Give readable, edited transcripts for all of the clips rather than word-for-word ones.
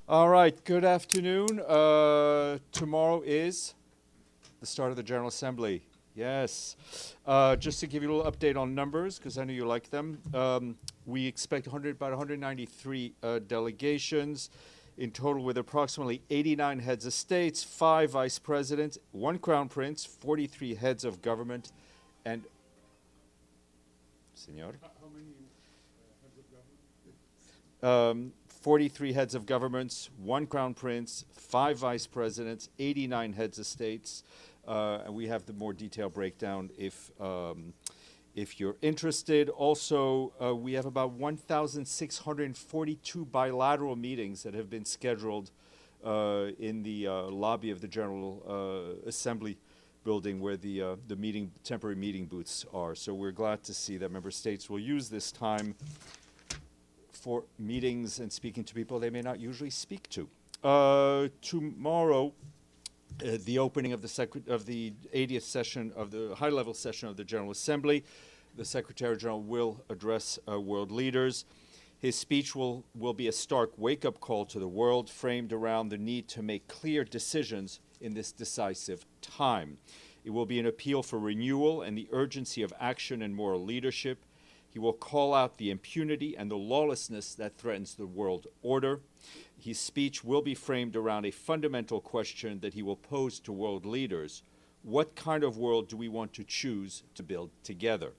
All right, good afternoon. Tomorrow is the start of the General Assembly. Yes. Just to give you a little update on numbers, because I know you like them. We expect about 193 delegations in total, with approximately 89 heads of states, 5 vice presidents, 1 crown prince, 43 heads of government, and... Senor? How many heads of government? 43 heads of governments, 1 crown prince, 5 vice presidents, 89 heads of states, and we have the more detailed breakdown if you're interested. Also, we have about 1,642 bilateral meetings that have been scheduled in the lobby of the General Assembly building, where the temporary meeting booths are. So we're glad to see that member states will use this time for meetings and speaking to people they may not usually speak to. Tomorrow, the opening of the 80th session of the high-level session of the General Assembly, the Secretary General will address world leaders. His speech will be a stark wake-up call to the world, framed around the need to make clear decisions in this decisive time. It will be an appeal for renewal and the urgency of action and moral leadership. He will call out the impunity and the lawlessness that threatens the world order. His speech will be framed around a fundamental question that he will pose to world leaders. What kind of world do we want to choose to build together?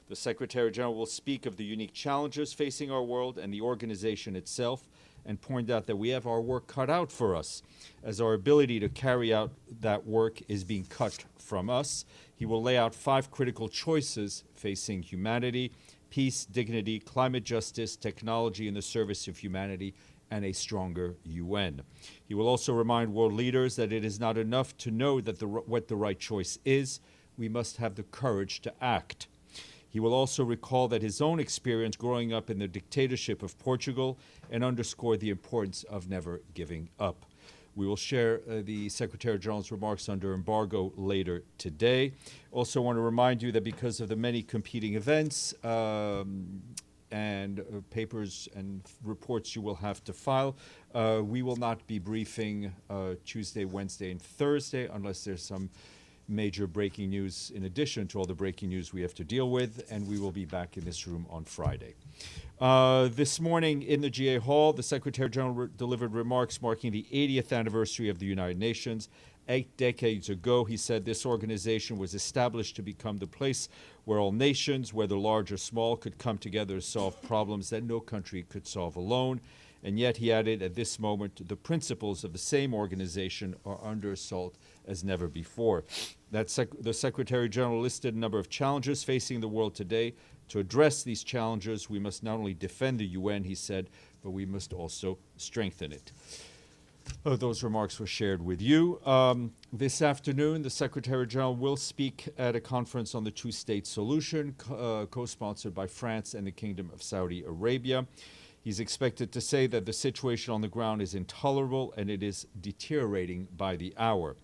The Secretary General will speak of the unique challenges facing our world and the organization itself, and point out that we have our work cut out for us, as our ability to carry out that work is being cut from us. He will lay out 5 critical choices facing humanity: peace, dignity, climate justice, technology in the service of humanity, and a stronger UN. He will also remind world leaders that it is not enough to know that what the right choice is. We must have the courage to act. He will also recall that his own experience growing up in the dictatorship of Portugal, and underscore the importance of never giving up. We will share the Secretary General's remarks under embargo later today. Also want to remind you that because of the many competing events and papers and reports you will have to file, we will not be briefing Tuesday, Wednesday, and Thursday unless there's some major breaking news in addition to all the breaking news we have to deal with, and we will be back in this room on Friday. This morning in the GA Hall, the Secretary General delivered remarks marking the 80th anniversary of the United Nations. 8 decades ago, he said this organization was established to become the place where all nations, whether large or small, could come together to solve problems that no country could solve alone. And yet, he added, at this moment, the principles of the same organization are under assault as never before. The Secretary General listed a number of challenges facing the world today. To address these challenges, we must not only defend the UN, he said, but we must also strengthen it. Those remarks were shared with you. This afternoon, the Secretary General will speak at a conference on the two-state solution, co-sponsored by France and the Kingdom of Saudi Arabia. He's expected to say that the situation on the ground is intolerable and it is deteriorating by the hour.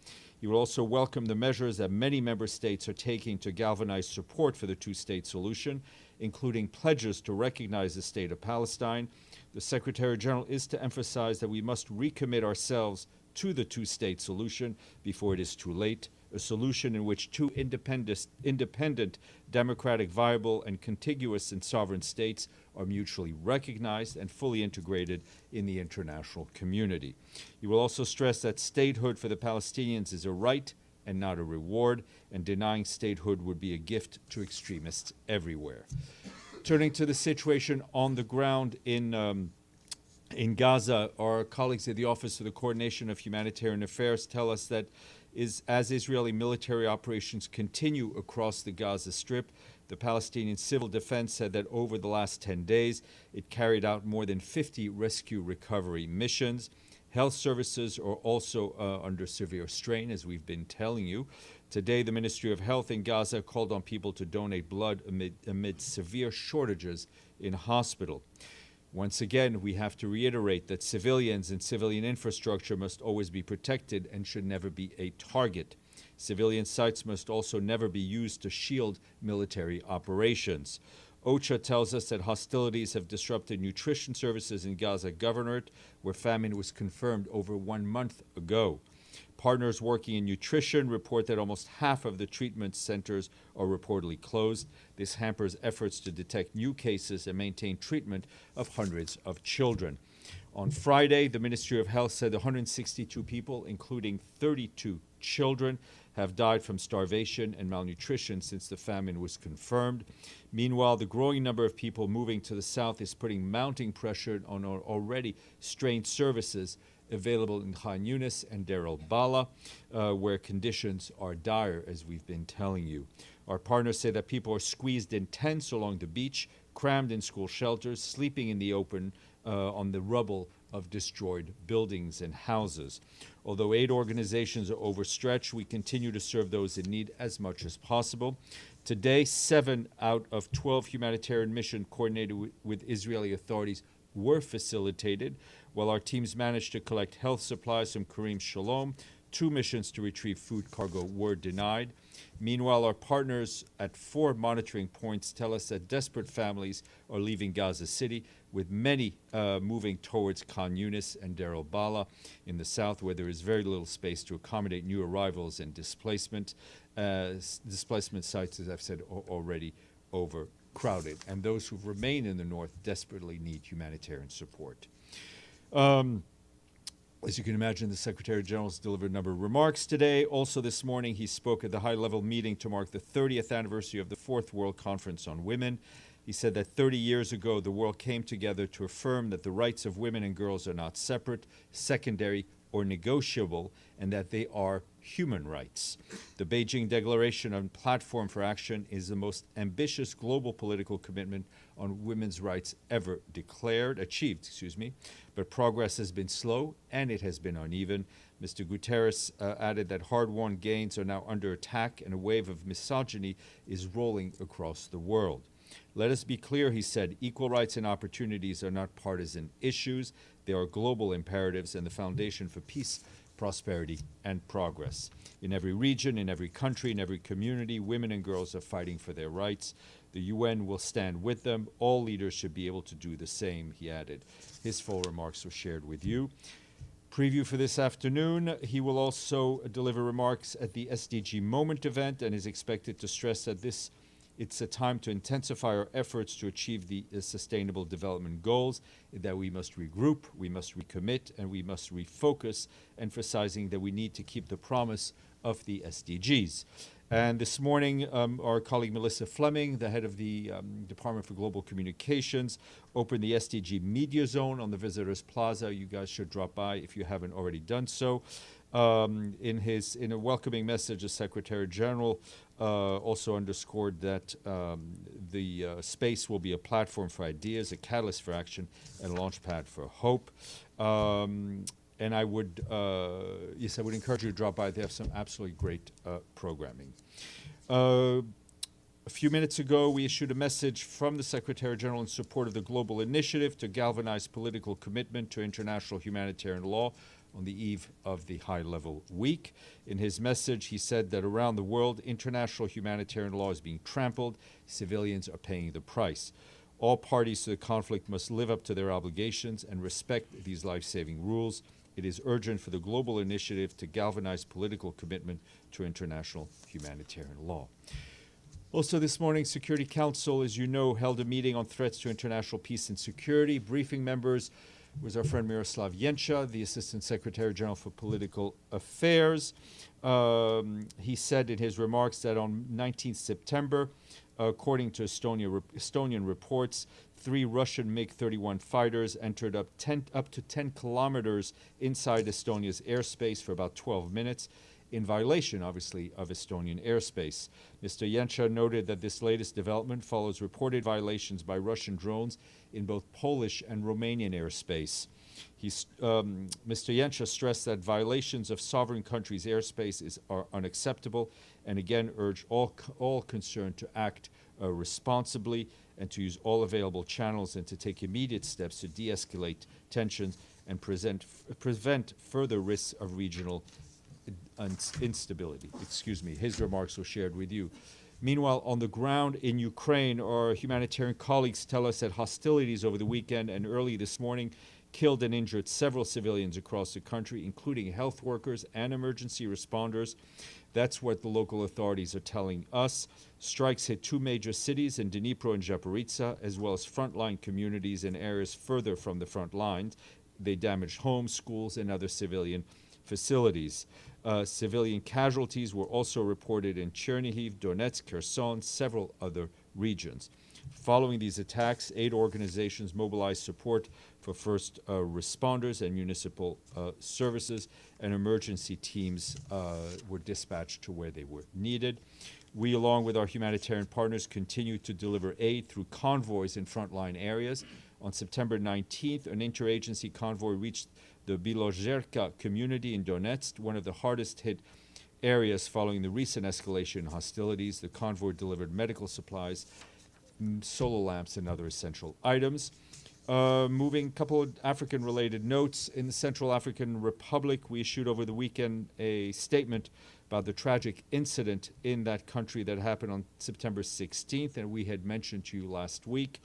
He will also welcome the measures that many member states are taking to galvanize support for the two-state solution, including pledges to recognize the state of Palestine. The Secretary General is to emphasize that we must recommit ourselves to the two-state solution before it is too late, a solution in which 2 independent, democratic, viable, and contiguous and sovereign states are mutually recognized and fully integrated in the international community. He will also stress that statehood for the Palestinians is a right and not a reward, and denying statehood would be a gift to extremists everywhere. Turning to the situation on the ground in Gaza, our colleagues at the Office of the Coordination of Humanitarian Affairs tell us that as Israeli military operations continue across the Gaza Strip, the Palestinian Civil Defense said that over the last 10 days, it carried out more than 50 rescue recovery missions. Health services are also under severe strain, as we've been telling you. Today, the Ministry of Health in Gaza called on people to donate blood amid severe shortages in hospital. Once again, we have to reiterate that civilians and civilian infrastructure must always be protected and should never be a target. Civilian sites must also never be used to shield military operations. OCHA tells us that hostilities have disrupted nutrition services in Gaza Governorate, where famine was confirmed over 1 month ago. Partners working in nutrition report that almost half of the treatment centers are reportedly closed. This hampers efforts to detect new cases and maintain treatment of hundreds of children. On Friday, the Ministry of Health said 162 people, including 32 children, have died from starvation and malnutrition since the famine was confirmed. Meanwhile, the growing number of people moving to the south is putting mounting pressure on our already strained services available in Khan Yunis and Deir el-Balah, where conditions are dire, as we've been telling you. Our partners say that people are squeezed in tents along the beach, crammed in school shelters, sleeping in the open on the rubble of destroyed buildings and houses. Although aid organizations are overstretched, we continue to serve those in need as much as possible. Today, 7 out of 12 humanitarian missions coordinated with Israeli authorities were facilitated, while our teams managed to collect health supplies from Karim Shalom. 2 missions to retrieve food cargo were denied. Meanwhile, our partners at 4 monitoring points tell us that desperate families are leaving Gaza City, with many moving towards Khan Yunis and Deir el-Balah in the south, where there is very little space to accommodate new arrivals and displacement. Displacement sites, as I've said, are already overcrowded, and those who remain in the north desperately need humanitarian support. As you can imagine, the Secretary General has delivered a number of remarks today. Also this morning, he spoke at the high-level meeting to mark the 30th anniversary of the 4th World Conference on Women. He said that 30 years ago, the world came together to affirm that the rights of women and girls are not separate, secondary, or negotiable, and that they are human rights. The Beijing Declaration on Platform for Action is the most ambitious global political commitment on women's rights ever achieved, but progress has been slow and it has been uneven. Mr. Guterres added that hard-won gains are now under attack and a wave of misogyny is rolling across the world. Let us be clear, he said, equal rights and opportunities are not partisan issues. They are global imperatives and the foundation for peace, prosperity, and progress. In every region, in every country, in every community, women and girls are fighting for their rights. The UN will stand with them. All leaders should be able to do the same, he added. His full remarks were shared with you. Preview for this afternoon, he will also deliver remarks at the SDG Moment Event and is expected to stress that it's a time to intensify our efforts to achieve the Sustainable Development Goals, that we must regroup, we must recommit, and we must refocus, emphasizing that we need to keep the promise of the SDGs. And this morning, our colleague Melissa Fleming, the head of the Department for Global Communications, opened the SDG Media Zone on the Visitors Plaza. You guys should drop by if you haven't already done so. In a welcoming message, the Secretary General also underscored that the space will be a platform for ideas, a catalyst for action, and a launch pad for hope. And I would, I would encourage you to drop by. They have some absolutely great programming. A few minutes ago, we issued a message from the Secretary General in support of the global initiative to galvanize political commitment to international humanitarian law on the eve of the high-level week. In his message, he said that around the world, international humanitarian law is being trampled. Civilians are paying the price. All parties to the conflict must live up to their obligations and respect these life-saving rules. It is urgent for the global initiative to galvanize political commitment to international humanitarian law. Also this morning, Security Council, as you know, held a meeting on threats to international peace and security. Briefing members was our friend Miroslav Jenča, the Assistant Secretary General for Political Affairs. He said in his remarks that on 19th September, according to Estonian reports, 3 Russian MiG-31 fighters entered up to 10 kilometers inside Estonia's airspace for about 12 minutes, in violation, obviously, of Estonian airspace. Mr. Jenča noted that this latest development follows reported violations by Russian drones in both Polish and Romanian airspace. Mr. Jenča stressed that violations of sovereign countries' airspace are unacceptable, and again urged all concerned to act responsibly and to use all available channels and to take immediate steps to de-escalate tensions and prevent further risks of regional instability. His remarks were shared with you. Meanwhile, on the ground in Ukraine, our humanitarian colleagues tell us that hostilities over the weekend and early this morning killed and injured several civilians across the country, including health workers and emergency responders. That's what the local authorities are telling us. Strikes hit two major cities in Dnipro and Zaporizhzhia, as well as frontline communities in areas further from the front lines. They damaged homes, schools, and other civilian facilities. Civilian casualties were also reported in Chernihiv, Donetsk, Kherson, several other regions. Following these attacks, aid organizations mobilized support for first responders and municipal services, and emergency teams were dispatched to where they were needed. We, along with our humanitarian partners, continue to deliver aid through convoys in frontline areas. On September 19th, an interagency convoy reached the Dujarric community in Donetsk, one of the hardest hit areas following the recent escalation in hostilities. The convoy delivered medical supplies, solar lamps, and other essential items. Moving, a couple of African-related notes. In the Central African Republic, we issued over the weekend a statement about the tragic incident in that country that happened on September 16th, and we had mentioned to you last week.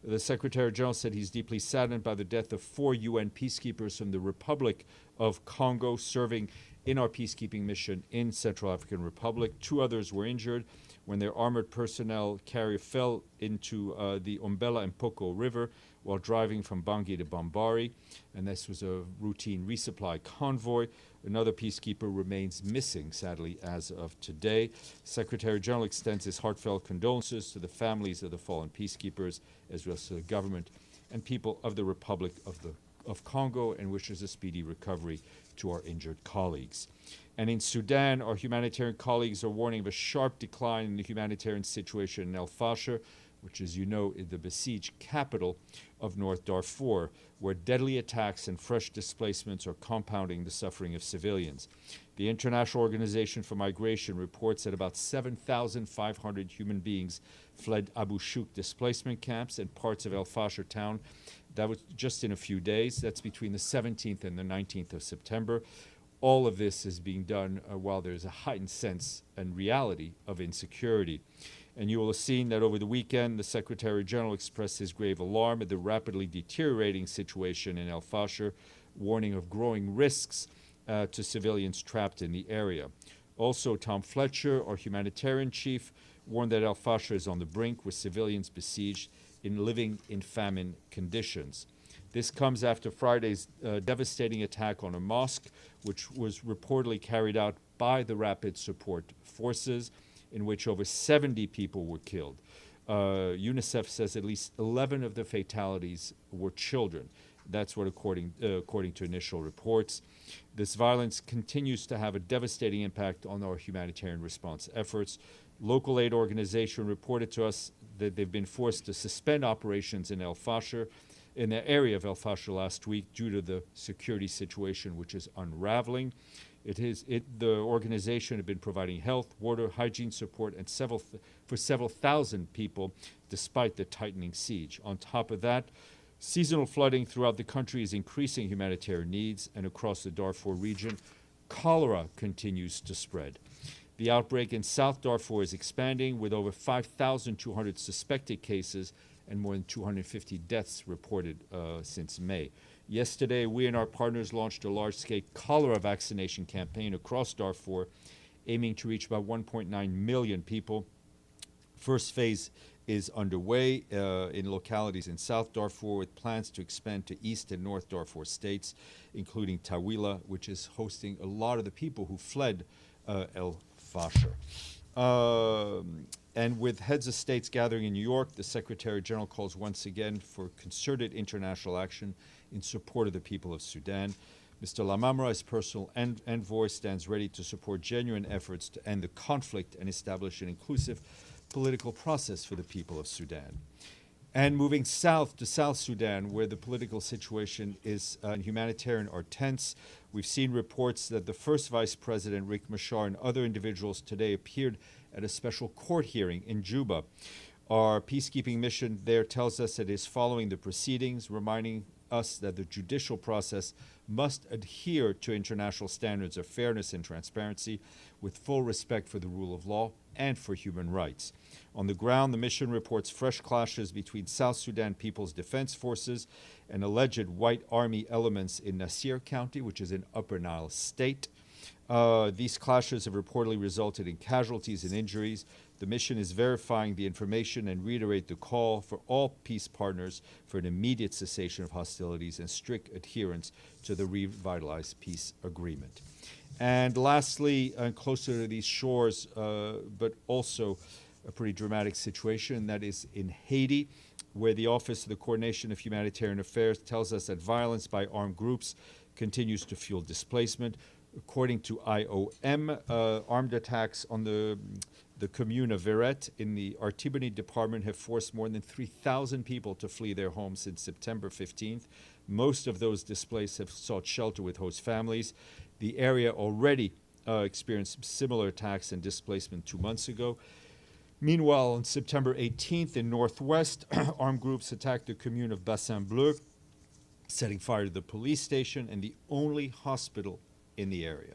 The Secretary General said he's deeply saddened by the death of 4 UN peacekeepers from the Republic of Congo serving in our peacekeeping mission in Central African Republic. 2 others were injured when their armored personnel carrier fell into the Umbela and Poko River while driving from Bangui to Bambari, and this was a routine resupply convoy. Another peacekeeper remains missing, sadly, as of today. Secretary General extends his heartfelt condolences to the families of the fallen peacekeepers, as well as to the government and people of the Republic of Congo, and wishes a speedy recovery to our injured colleagues. And in Sudan, our humanitarian colleagues are warning of a sharp decline in the humanitarian situation in El Fasher, which, as you know, is the besieged capital of North Darfur, where deadly attacks and fresh displacements are compounding the suffering of civilians. The International Organization for Migration reports that about 7,500 human beings fled Abu Shuk displacement camps and parts of El Fasher town. That was just in a few days. That's between the 17th and the 19th of September. All of this is being done while there's a heightened sense and reality of insecurity. And you will have seen that over the weekend, the Secretary General expressed his grave alarm at the rapidly deteriorating situation in El Fasher, warning of growing risks to civilians trapped in the area. Also, Tom Fletcher, our humanitarian chief, warned that El Fasher is on the brink, with civilians besieged in living in famine conditions. This comes after Friday's devastating attack on a mosque, which was reportedly carried out by the Rapid Support Forces, in which over 70 people were killed. UNICEF says at least 11 of the fatalities were children. That's what according to initial reports. This violence continues to have a devastating impact on our humanitarian response efforts. Local aid organization reported to us that they've been forced to suspend operations in El Fasher, in the area of El Fasher last week, due to the security situation, which is unraveling. The organization had been providing health, water, hygiene support, and for several thousand people, despite the tightening siege. On top of that, seasonal flooding throughout the country is increasing humanitarian needs, and across the Darfur region, cholera continues to spread. The outbreak in South Darfur is expanding, with over 5,200 suspected cases and more than 250 deaths reported since May. Yesterday, we and our partners launched a large-scale cholera vaccination campaign across Darfur, aiming to reach about 1.9 million people. First phase is underway in localities in South Darfur, with plans to expand to East and North Darfur states, including Tawila, which is hosting a lot of the people who fled El Fasher. And with heads of states gathering in New York, the Secretary General calls once again for concerted international action in support of the people of Sudan. Mr. Lamamra, as personal envoy, stands ready to support genuine efforts to end the conflict and establish an inclusive political process for the people of Sudan. And moving south to South Sudan, where the political situation and humanitarian are tense, we've seen reports that the first Vice President, Riek Machar, and other individuals today appeared at a special court hearing in Juba. Our peacekeeping mission there tells us it is following the proceedings, reminding us that the judicial process must adhere to international standards of fairness and transparency with full respect for the rule of law and for human rights. On the ground, the mission reports fresh clashes between South Sudan People's Defense Forces and alleged white army elements in Nasir County, which is in Upper Nile State. These clashes have reportedly resulted in casualties and injuries. The mission is verifying the information and reiterate the call for all peace partners for an immediate cessation of hostilities and strict adherence to the revitalized peace agreement. And lastly, and closer to these shores, but also a pretty dramatic situation, that is in Haiti, where the Office of the Coordination of Humanitarian Affairs tells us that violence by armed groups continues to fuel displacement. According to IOM, armed attacks on the commune of Verret in the Artibonite department have forced more than 3,000 people to flee their homes since September 15th. Most of those displaced have sought shelter with host families. The area already experienced similar attacks and displacement 2 months ago. Meanwhile, on September 18th in Northwest, armed groups attacked the commune of Bassin Bleu, setting fire to the police station and the only hospital in the area.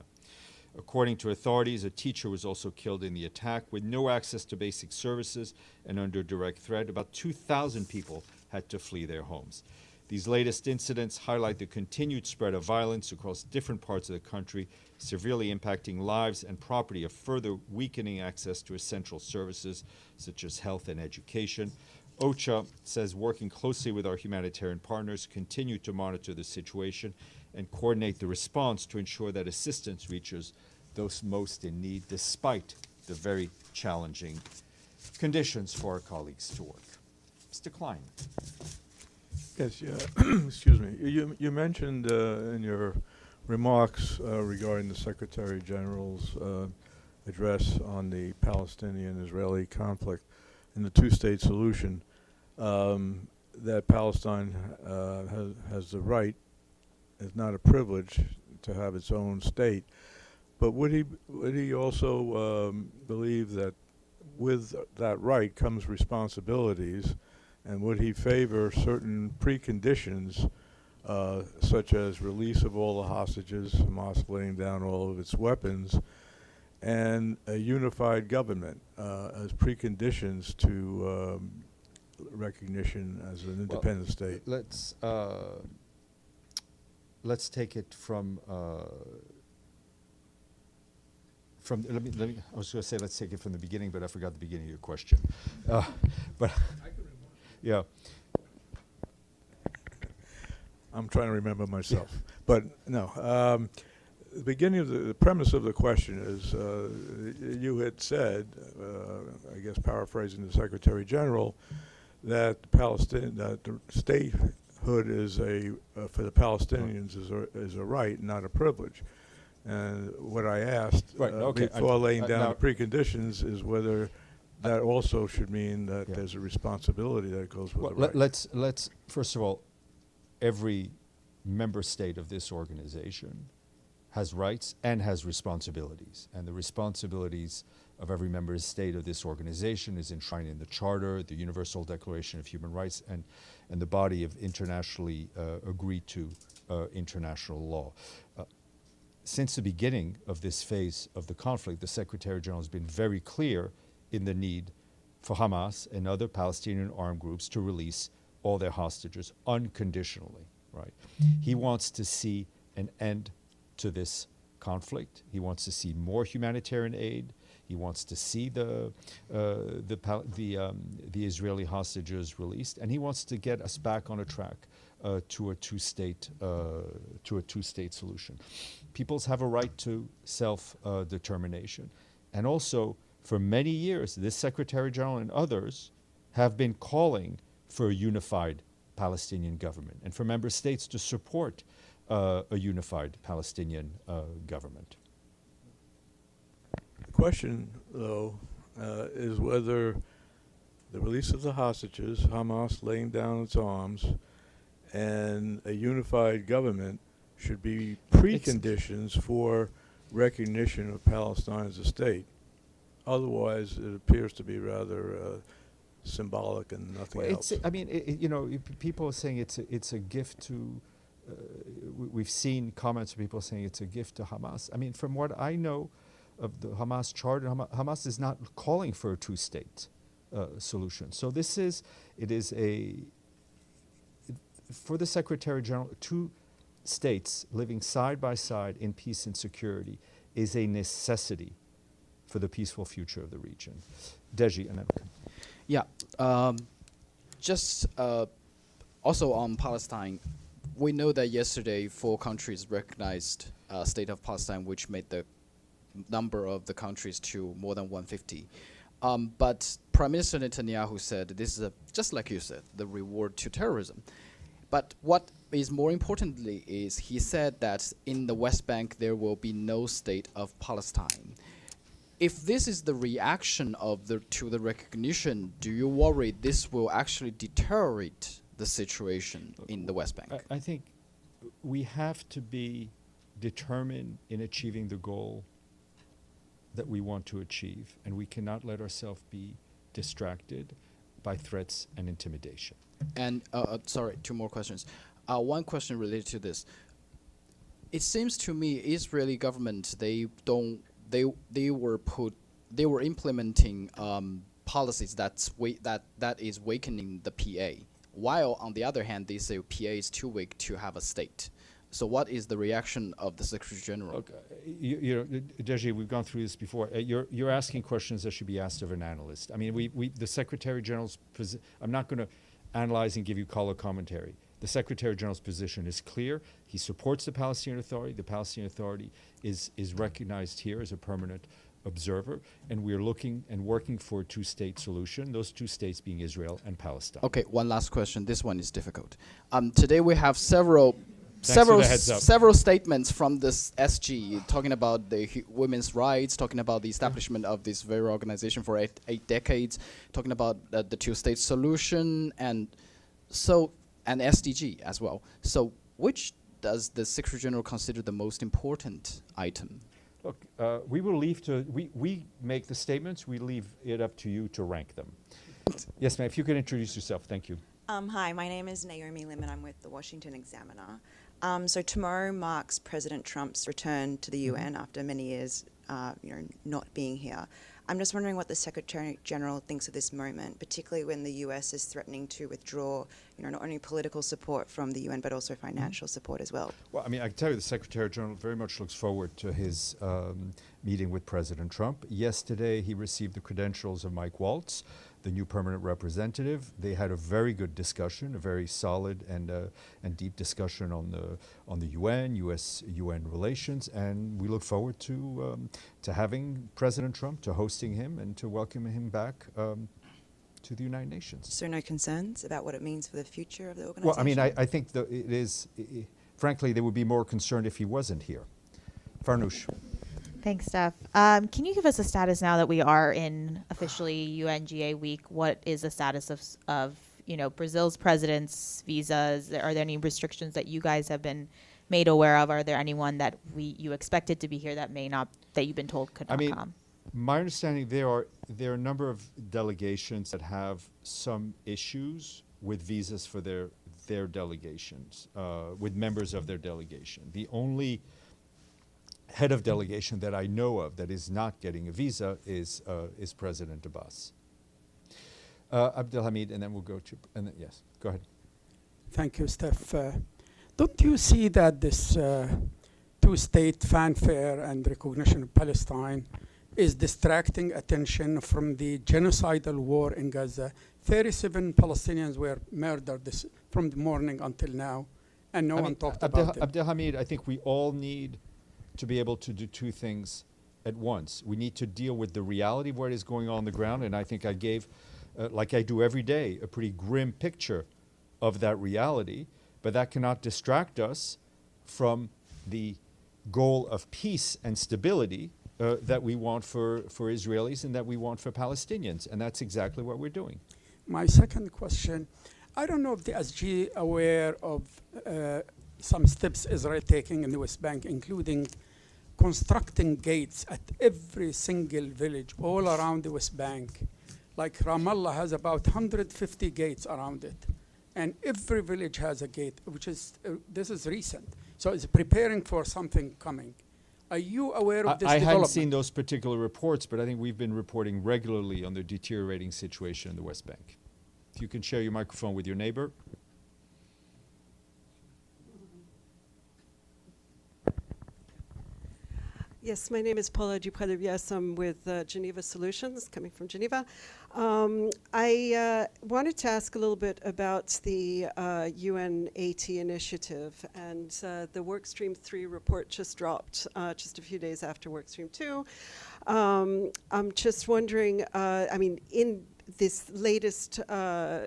According to authorities, a teacher was also killed in the attack. With no access to basic services and under direct threat, about 2,000 people had to flee their homes. These latest incidents highlight the continued spread of violence across different parts of the country, severely impacting lives and property, further weakening access to essential services such as health and education. OCHA says working closely with our humanitarian partners, continue to monitor the situation and coordinate the response to ensure that assistance reaches those most in need, despite the very challenging conditions for our colleagues to work. Mr. Klein. Yes, yeah. Excuse me. You mentioned in your remarks regarding the Secretary General's address on the Palestinian-Israeli conflict and the two-state solution, that Palestine has the right, it's not a privilege, to have its own state. But would he also believe that with that right comes responsibilities, and would he favor certain preconditions, such as release of all the hostages, Hamas laying down all of its weapons, and a unified government as preconditions to recognition as an independent state? Let's take it from let me. I was going to say let's take it from the beginning, but I forgot the beginning of your question. But I can remember. yeah. I'm trying to remember myself, but no. The beginning of the premise of the question is you had said, I guess paraphrasing the Secretary General, that the statehood is for the Palestinians is a right, not a privilege. And what I asked before laying down the preconditions is whether that also should mean that there's a responsibility that goes with the right. Let's first of all, every member state of this organization has rights and has responsibilities. And the responsibilities of every member state of this organization is enshrined in the Charter, the Universal Declaration of Human Rights, and the body of internationally agreed to international law. Since the beginning of this phase of the conflict, the Secretary General has been very clear in the need for Hamas and other Palestinian armed groups to release all their hostages unconditionally, right? He wants to see an end to this conflict. He wants to see more humanitarian aid. He wants to see the Israeli hostages released, and he wants to get us back on a track to a two-state solution. Peoples have a right to self-determination, and also for many years, this Secretary General and others have been calling for a unified Palestinian government and for member states to support a unified Palestinian government. The question, though, is whether the release of the hostages, Hamas laying down its arms, and a unified government should be preconditions for recognition of Palestine as a state. Otherwise, it appears to be rather symbolic and nothing else. I mean, people are saying it's a gift to we've seen comments from people saying it's a gift to Hamas. I mean, from what I know of the Hamas charter, Hamas is not calling for a two-state solution. So for the Secretary General, two states living side by side in peace and security is a necessity for the peaceful future of the region. Deji, and then Yeah, just also on Palestine, we know that yesterday 4 countries recognized state of Palestine, which made the number of the countries to more than 150. But Prime Minister Netanyahu said this is, just like you said, the reward to terrorism. But what is more importantly is he said that in the West Bank there will be no state of Palestine. If this is the reaction of to the recognition, do you worry this will actually deteriorate the situation in the West Bank? I think we have to be determined in achieving the goal that we want to achieve, and we cannot let ourselves be distracted by threats and intimidation. And sorry, 2 more questions. One question related to this. It seems to me Israeli government, they were implementing policies that is weakening the PA, while on the other hand they say PA is too weak to have a state. So what is the reaction of the Secretary General? Look, you know, Deji, we've gone through this before. You're asking questions that should be asked of an analyst. I mean, the Secretary General's I'm not going to analyze and give you color commentary. The Secretary General's position is clear. He supports the Palestinian Authority. The Palestinian Authority is recognized here as a permanent observer, and we are looking and working for a two-state solution, those 2 states being Israel and Palestine. Okay, one last question. This one is difficult. Today we have several statements from this SG talking about the women's rights, talking about the establishment of this very organization for 8 decades, talking about the 2-state solution, and SDG as well. So which does the Secretary General consider the most important item? Look, we will we make the statements, we leave it up to you to rank them. Yes, ma'am, if you could introduce yourself, thank you. Hi, my name is Naomi Lim and I'm with the Washington Examiner. So tomorrow marks President Trump's return to the UN after many years not being here. I'm just wondering what the Secretary General thinks of this moment, particularly when the US is threatening to withdraw, not only political support from the UN, but also financial support as well. Well, I mean, I can tell you the Secretary General very much looks forward to his meeting with President Trump. Yesterday, he received the credentials of Mike Waltz, the new permanent representative. They had a very good discussion, a very solid and deep discussion on the UN, US-UN relations, and we look forward to having President Trump, to hosting him, and to welcoming him back to the United Nations. So no concerns about what it means for the future of the organization? Well, I mean, I think frankly, they would be more concerned if he wasn't here. Farnoosh. Thanks, Steph. Can you give us a status now that we are in officially UNGA week? What is the status of Brazil's president's visas? Are there any restrictions that you guys have been made aware of? Are there anyone that you expected to be here that may not, that you've been told could not come? My understanding, there are a number of delegations that have some issues with visas for their delegations, with members of their delegation. The only head of delegation that I know of that is not getting a visa is President Abbas. Abdelhamid, and then we'll go to, yes, go ahead. Thank you, Steph. Don't you see that this 2-state fanfare and recognition of Palestine is distracting attention from the genocidal war in Gaza? 37 Palestinians were murdered from the morning until now, and no one talked about it. Abdelhamid, I think we all need to be able to do 2 things at once. We need to deal with the reality of what is going on the ground, and I think I gave, like I do every day, a pretty grim picture of that reality, but that cannot distract us from the goal of peace and stability that we want for Israelis and that we want for Palestinians, and that's exactly what we're doing. My second question, I don't know if the SG aware of some steps Israel taking in the West Bank, including constructing gates at every single village all around the West Bank. Like Ramallah has about 150 gates around it. and every village has a gate, which is, this is recent. So it's preparing for something coming. Are you aware of this I hadn't development? seen those particular reports, but I think we've been reporting regularly on the deteriorating situation in the West Bank. If you can share your microphone with your neighbor. Yes, my name is Paula Dupré-Levias. I'm with Geneva Solutions, coming from Geneva. I wanted to ask a little bit about the UN80 initiative, and the Workstream 3 report just dropped just a few days after Workstream 2. I'm just wondering, I mean, in this latest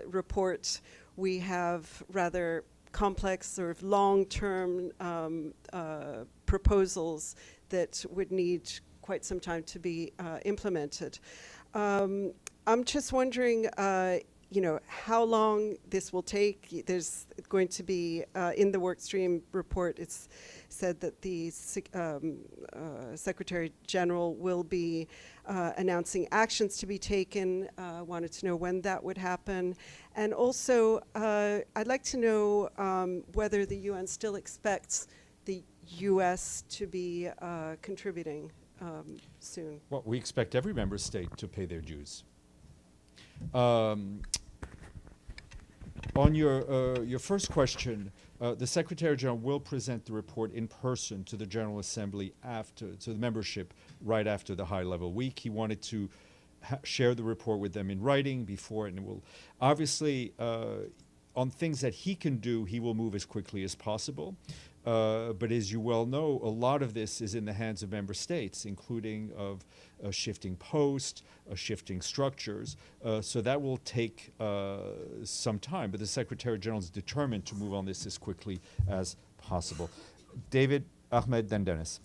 report, we have rather complex sort of long-term proposals that would need quite some time to be implemented. I'm just wondering, you know, how long this will take. There's going to be, in the Workstream report, it's said that the Secretary General will be announcing actions to be taken. Wanted to know when that would happen. And also, I'd like to know whether the UN still expects the U.S. to be contributing soon. Well, we expect every member state to pay their dues. On your first question, the Secretary General will present the report in person to the General Assembly to the membership right after the high-level week. He wanted to share the report with them in writing before, and it will obviously on things that he can do, he will move as quickly as possible. But as you well know, a lot of this is in the hands of member states, including of shifting posts, shifting structures. So that will take some time. But the Secretary General is determined to move on this as quickly as possible. David, Ahmed, then Dennis.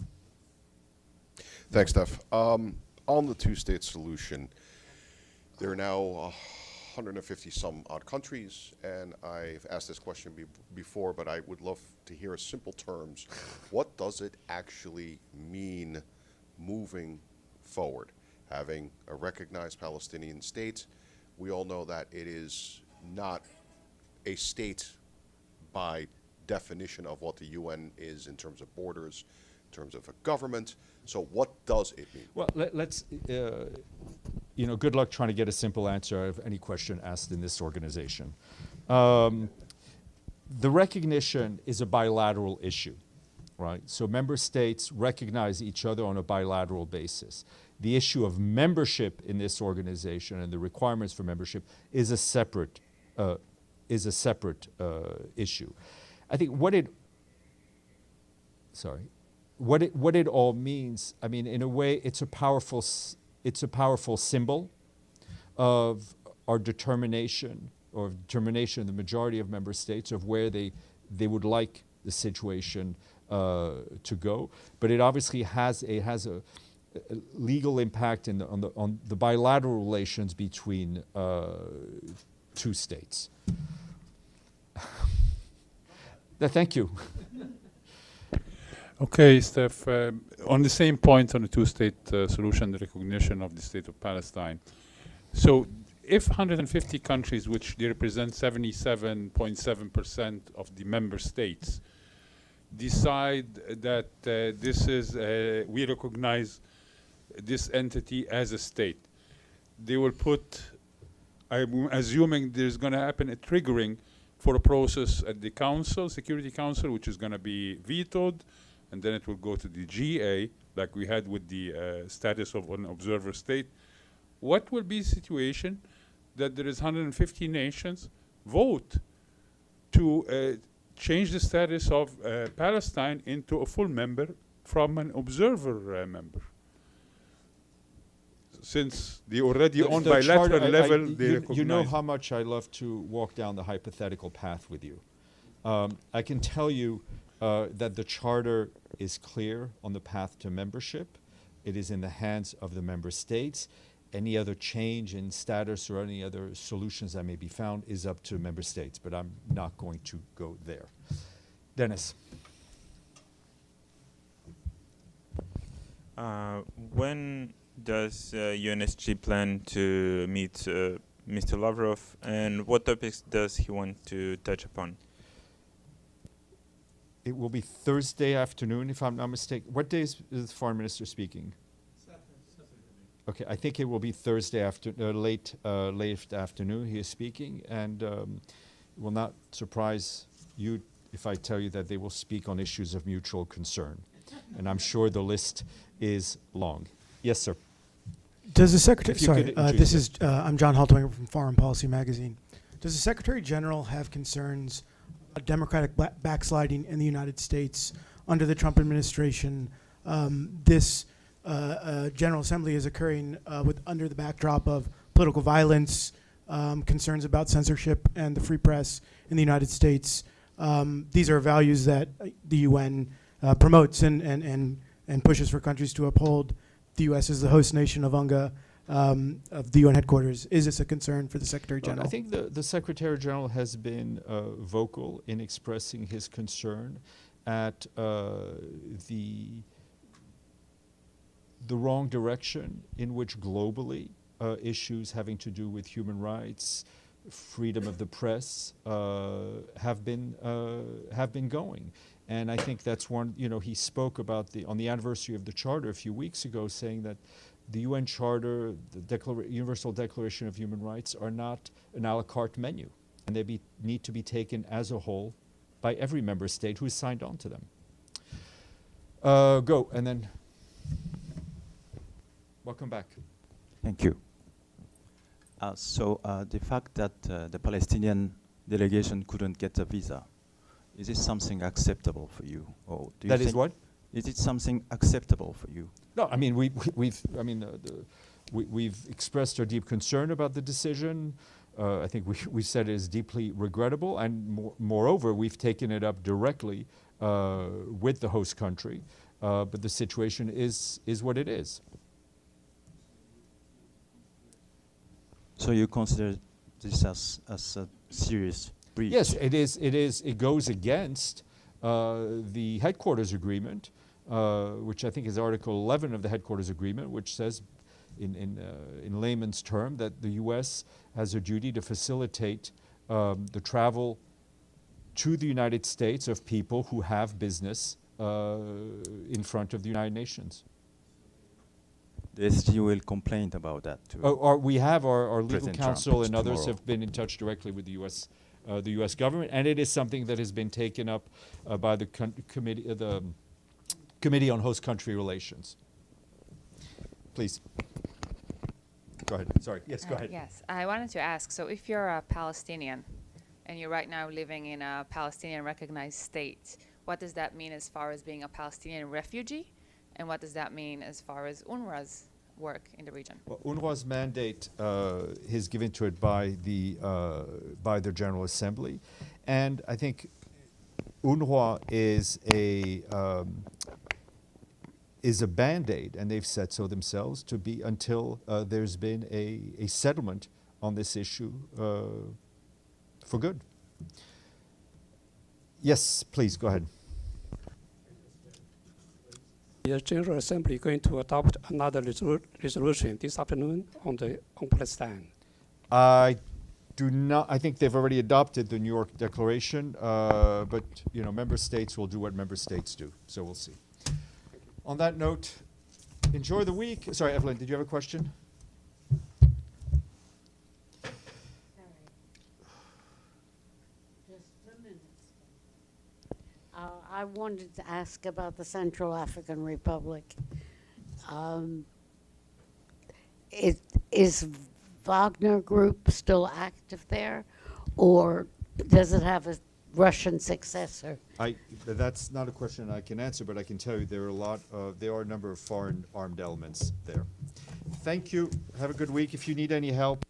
Thanks, Steph. On the two-state solution, there are now 150 some odd countries, and I've asked this question before, but I would love to hear in simple terms, what does it actually mean moving forward? Having a recognized Palestinian state, we all know that it is not a state by definition of what the UN is in terms of borders, in terms of a government. So what does it mean? Well, let's, you know, good luck trying to get a simple answer out of any question asked in this organization. The recognition is a bilateral issue, right? So member states recognize each other on a bilateral basis. The issue of membership in this organization and the requirements for membership is a separate issue. I think what it all means, I mean, in a way, it's a powerful symbol of our determination, or determination of the majority of member states of where they would like the situation to go. But it obviously has a legal impact on the bilateral relations between two states. Thank you. Okay, Steph, on the same point on the two-state solution, the recognition of the state of Palestine. So if 150 countries, which they represent 77.7% of the member states, decide that this is, we recognize this entity as a state, they will put, I'm assuming there's going to happen a triggering for a process at the Council, Security Council, which is going to be vetoed, and then it will go to the GA, like we had with the status of an observer state. What will be the situation that there is 150 nations vote to change the status of Palestine into a full member from an observer member? Since they already on bilateral level, they recognize. You know how much I love to walk down the hypothetical path with you. I can tell you that the charter is clear on the path to membership. It is in the hands of the member states. Any other change in status or any other solutions that may be found is up to member states, but I'm not going to go there. Dennis. When does UNSG plan to meet Mr. Lavrov, and what topics does he want to touch upon? It will be Thursday afternoon, if I'm not mistaken. What day is the foreign minister speaking? Okay, I think it will be Thursday late afternoon. He is speaking, and it will not surprise you if I tell you that they will speak on issues of mutual concern. And I'm sure the list is long. Yes, sir. Does the Secretary, If you sorry, could introduce I'm John Haltwinger from Foreign Policy Magazine. Does the Secretary General have concerns about democratic backsliding in the United States under the Trump administration? This General Assembly is occurring under the backdrop of political violence, concerns about censorship and the free press in the United States. These are values that the UN promotes and pushes for countries to uphold. The U.S. is the host nation of UNGA, of the UN headquarters. Is this a concern for the Secretary General? I think the Secretary General has been vocal in expressing his concern at the wrong direction in which globally issues having to do with human rights, freedom of the press have been going. And I think that's one, he spoke about on the anniversary of the Charter a few weeks ago, saying that the UN Charter, the Universal Declaration of Human Rights are not an a la carte menu, and they need to be taken as a whole by every member state who has signed on to them. Go, and then welcome back. Thank you. The fact that the Palestinian delegation couldn't get a visa, is it something acceptable for you? Or do you That is think what? Is it something acceptable for you? No, I mean we've expressed our deep concern about the decision. I think we said it is deeply regrettable, and moreover, we've taken it up directly with the host country. But the situation is what it is. So you consider this as a serious breach? Yes, it is. It goes against the headquarters agreement, which I think is Article 11 of the headquarters agreement, which says, in layman's term, that the U.S. has a duty to facilitate the travel to the United States of people who have business in front of the United Nations. The SDG will complain about that too. We have our legal President counsel Trump and others tomorrow. have been in touch directly with the U.S. government, and it is something that has been taken up by the Committee on Host Country Relations. Please. Go ahead. Sorry. Yes, go ahead. Yes, I wanted to ask, so if you're a Palestinian and you're right now living in a Palestinian recognized state, what does that mean as far as being a Palestinian refugee? And what does that mean as far as UNRWA's work in the region? Well, UNRWA's mandate is given to it by the General Assembly, and I think UNRWA is a band-aid, and they've said so themselves, to be until there's been a settlement on this issue for good. Yes, please go ahead. The General Assembly going to adopt another resolution this afternoon on Palestine. I do not. I think they've already adopted the New York Declaration, but member states will do what member states do. So we'll see. On that note, enjoy the week. Sorry, Evelyn, did you have a question? I wanted to ask about the Central African Republic. Is Wagner Group still active there, or does it have a Russian successor? That's not a question I can answer, but I can tell you there are a number of foreign armed elements there. Thank you. Have a good week. If you need any help,